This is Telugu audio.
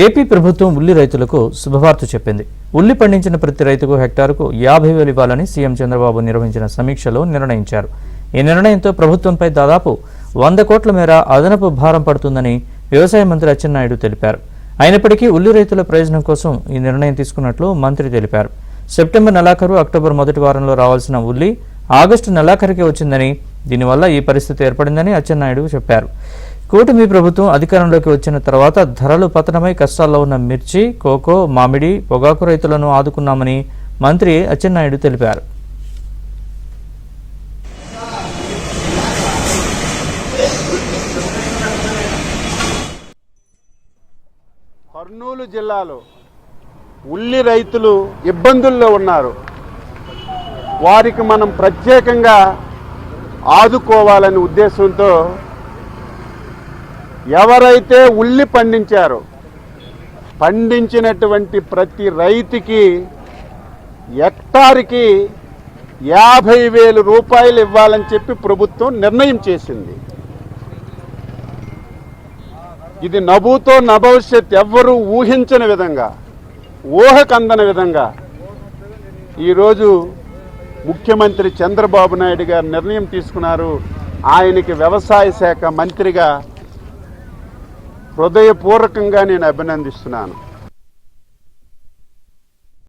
ఏపీ ప్రభుత్వం ఉల్లి రైతులకు శుభవార్త చెప్పింది. ఉల్లి పండించిన ప్రతి రైతుకు హెక్టారుకు 50,000 ఇవ్వాలని సీఎం చంద్రబాబు నిర్వహించిన సమీక్షలో నిర్ణయించారు. ఈ నిర్ణయంతో ప్రభుత్వంపై దాదాపు 100 కోట్ల మేర అదనపు భారం పడుతుందని వ్యవసాయ మంత్రి అచ్చెన్నాయుడు తెలిపారు. అయినప్పటికీ ఉల్లి రైతుల ప్రయోజనం కోసం ఈ నిర్ణయం తీసుకున్నట్లు మంత్రి తెలిపారు. సెప్టెంబర్ నెలాఖరు, అక్టోబర్ మొదటి వారంలో రావాల్సిన ఉల్లి ఆగస్టు నెలాఖరుకే వచ్చిందని, దీనివల్ల ఈ పరిస్థితి ఏర్పడిందని అచ్చెన్నాయుడు చెప్పారు. కూటమి ప్రభుత్వం అధికారంలోకి వచ్చిన తర్వాత ధరలు పతనమై కష్టాల్లో ఉన్న మిర్చి, కోకో, మామిడి, పొగాకు రైతులను ఆదుకున్నామని మంత్రి అచ్చెన్నాయుడు తెలిపారు. కర్నూలు జిల్లాలో ఉల్లి రైతులు ఇబ్బందుల్లో ఉన్నారు. వారికి మనం ప్రత్యేకంగా ఆదుకోవాలనే ఉద్దేశంతో ఎవరైతే ఉల్లి పండించారో పండించినటువంటి ప్రతి రైతుకి హెక్టార్కి 50,000 రూపాయలు ఇవ్వాలని చెప్పి ప్రభుత్వం నిర్ణయం చేసింది. ఇది నభూతో నభవిష్యత్ ఎవ్వరూ ఊహించని విధంగా, ఊహకందని విధంగా ఈరోజు ముఖ్యమంత్రి చంద్రబాబు నాయుడు గారు నిర్ణయం తీసుకున్నారు. ఆయనకి వ్యవసాయ శాఖ మంత్రిగా హృదయపూర్వకంగా నేను అభినందిస్తున్నాను.